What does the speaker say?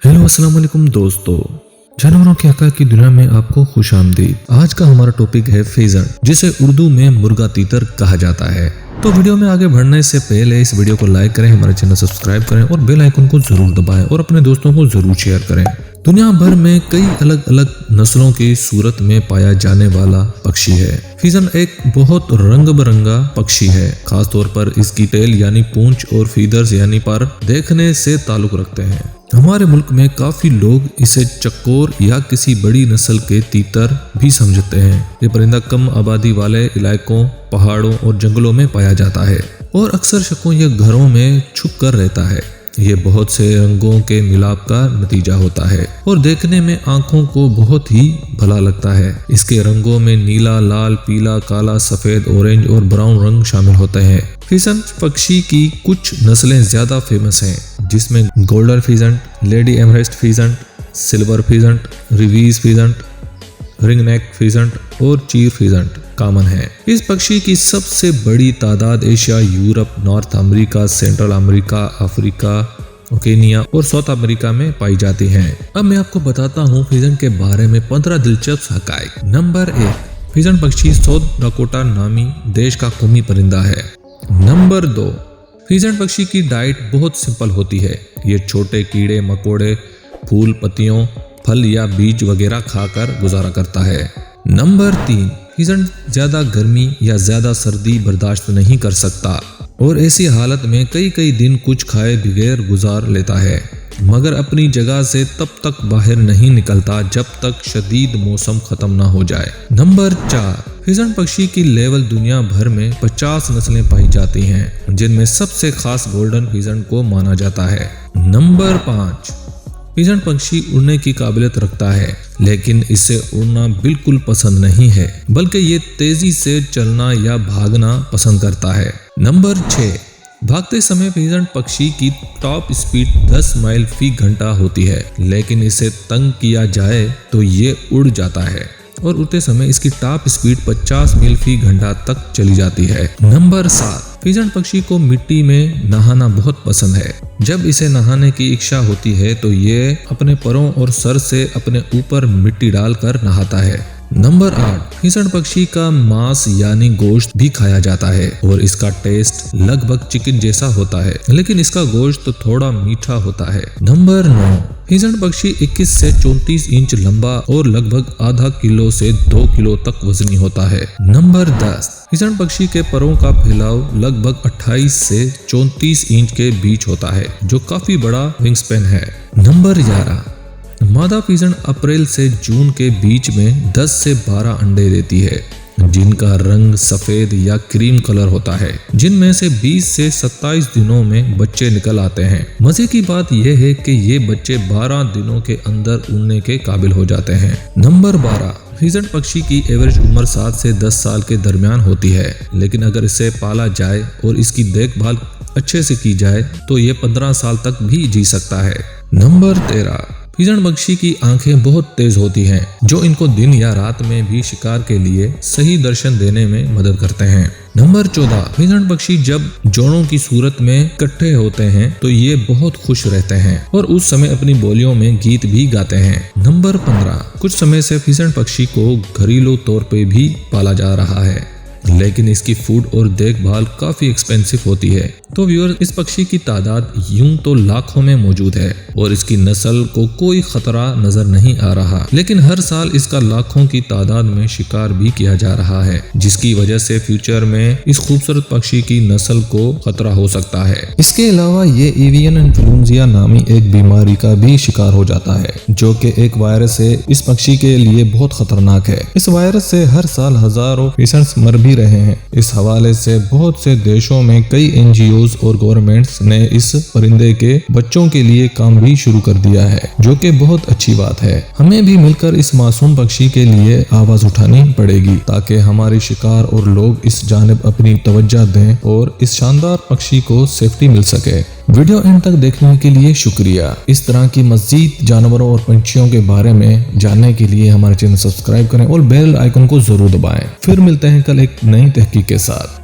Hello अस्सलाम वालेकुम दोस्तों, जानवरों के आकार की दुनिया में आपको खुशामदीद। आज का हमारा टॉपिक है फेजन, जिसे उर्दू में मुर्गा तीतर कहा जाता है। तो वीडियो में आगे बढ़ने से पहले इस वीडियो को लाइक करें, हमारे चैनल सब्सक्राइब करें और बेल आइकन को जरूर दबाएं और अपने दोस्तों को जरूर शेयर करें। दुनिया भर में कई अलग अलग नस्लों की सूरत में पाया जाने वाला पक्षी है। फीजन एक बहुत रंग बिरंगा पक्षी है। खास तौर पर इसकी टेल यानी पूंछ और फीदर्स यानी पर देखने से ताल्लुक रखते हैं। हमारे मुल्क में काफी लोग इसे चक्कोर या किसी बड़ी नस्ल के तीतर भी समझते हैं। ये परिंदा कम आबादी वाले इलाकों, पहाड़ों और जंगलों में पाया जाता है और अक्सर शकों या घरों में छुप कर रहता है। ये बहुत से रंगों के मिलाप का नतीजा होता है और देखने में आंखों को बहुत ही भला लगता है। इसके रंगों में नीला, लाल, पीला, काला, सफेद, ऑरेंज और ब्राउन रंग शामिल होते हैं। फीजन पक्षी की कुछ नस्लें ज्यादा फेमस हैं, जिसमें golden pheasant, Lady Amherst pheasant, silver pheasant, Reeves pheasant, ringneck pheasant और चीर फीजन कॉमन है। इस पक्षी की सबसे बड़ी तादाद Asia, Europe, North America, Central America, Africa, Oceania और साउथ अमेरिका में पाई जाती हैं। अब मैं आपको बताता हूँ फीजन के बारे में 15 दिलचस्प हकायक। नंबर 1, फीजन पक्षी साउथ डकोटा नामी देश का कौमी परिंदा है। नंबर 2, फीजन पक्षी की डाइट बहुत सिंपल होती है। ये छोटे कीड़े मकोड़े, फूल, पत्तियों, फल या बीज वगैरह खाकर गुजारा करता है। नंबर 3, फीजन ज्यादा गर्मी या ज्यादा सर्दी बर्दाश्त नहीं कर सकता और ऐसी हालत में कई दिन कुछ खाए बगैर गुजार लेता है, मगर अपनी जगह से तब तक बाहर नहीं निकलता जब तक शदीद मौसम खत्म ना हो जाए। नंबर 4, फीजन पक्षी की लेवल दुनिया भर में 50 नस्लें पाई जाती हैं, जिनमें सबसे खास गोल्डन फीजन को माना जाता है। नंबर 5, फीजन पक्षी उड़ने की काबिलियत रखता है, लेकिन इसे उड़ना बिल्कुल पसंद नहीं है, बल्कि ये तेजी से चलना या भागना पसंद करता है। नंबर 6, भागते समय फीजन पक्षी की टॉप स्पीड 10 मील फी घंटा होती है, लेकिन इसे तंग किया जाए तो ये उड़ जाता है और उड़ते समय इसकी टॉप स्पीड 50 मील फी घंटा तक चली जाती है। नंबर 7, फीजन पक्षी को मिट्टी में नहाना बहुत पसंद है। जब इसे नहाने की इच्छा होती है तो ये अपने पैरों और सर से अपने ऊपर मिट्टी डालकर नहाता है। नंबर 8, फीजन पक्षी का मांस यानी गोश्त भी खाया जाता है और इसका टेस्ट लगभग चिकन जैसा होता है, लेकिन इसका गोश्त थोड़ा मीठा होता है। नंबर 9, फीजन पक्षी 21 से 34 इंच लंबा और लगभग आधा किलो से 2 किलो तक वजनी होता है। नंबर 10, फीजन पक्षी के परों का फैलाव लगभग 28 से 34 इंच के बीच होता है, जो काफी बड़ा विंग स्पैन है। नंबर 11, मादा फीजन अप्रैल से जून के बीच में 10 से 12 अंडे देती है, जिनका रंग सफेद या क्रीम कलर होता है, जिनमें से 20 से 27 दिनों में बच्चे निकल आते हैं। मजे की बात यह है कि ये बच्चे 12 दिनों के अंदर उड़ने के काबिल हो जाते हैं। नंबर 12, फीजन पक्षी की एवरेज उम्र 7 से 10 साल के दरमियान होती है, लेकिन अगर इसे पाला जाए और इसकी देखभाल अच्छे से की जाए तो ये 15 साल तक भी जी सकता है। नंबर 13, फीजन पक्षी की आंखें बहुत तेज होती हैं, जो इनको दिन या रात में भी शिकार के लिए सही दर्शन देने में मदद करते हैं। नंबर 14, फीजन पक्षी जब जोड़ों की सूरत में इकट्ठे होते हैं तो ये बहुत खुश रहते हैं और उस समय अपनी बोलियों में गीत भी गाते हैं। नंबर 15, कुछ समय से फीजन पक्षी को घरेलू तौर पे भी पाला जा रहा है, लेकिन इसकी फूड और देखभाल काफी एक्सपेंसिव होती है। तो व्यूअर, इस पक्षी की तादाद यूं तो लाखों में मौजूद है और इसकी नस्ल को कोई खतरा नजर नहीं आ रहा, लेकिन हर साल इसका लाखों की तादाद में शिकार भी किया जा रहा है, जिसकी वजह से फ्यूचर में इस खूबसूरत पक्षी की नस्ल को खतरा हो सकता है। इसके अलावा ये एवियन इन्फ्लुएंजा नामी एक बीमारी का भी शिकार हो जाता है, जो कि एक वायरस है। इस पक्षी के लिए बहुत खतरनाक है। इस वायरस से हर साल हजारों फीजन मर भी रहे हैं। इस हवाले से बहुत से देशों में कई NGOs और गवर्नमेंट्स ने इस परिंदे के बच्चों के लिए काम भी शुरू कर दिया है, जो कि बहुत अच्छी बात है। हमें भी मिलकर इस मासूम पक्षी के लिए आवाज उठानी पड़ेगी, ताकि हमारे शिकार और लोग इस जानिब अपनी तवज्जो दें और इस शानदार पक्षी को सेफ्टी मिल सके। वीडियो एंड तक देखने के लिए शुक्रिया। इस तरह की मज़ीद जानवरों और पंछियों के बारे में जानने के लिए हमारे चैनल सब्सक्राइब करें और बेल आइकन को जरूर दबाएं। फिर मिलते हैं कल एक नई तहकीक के साथ।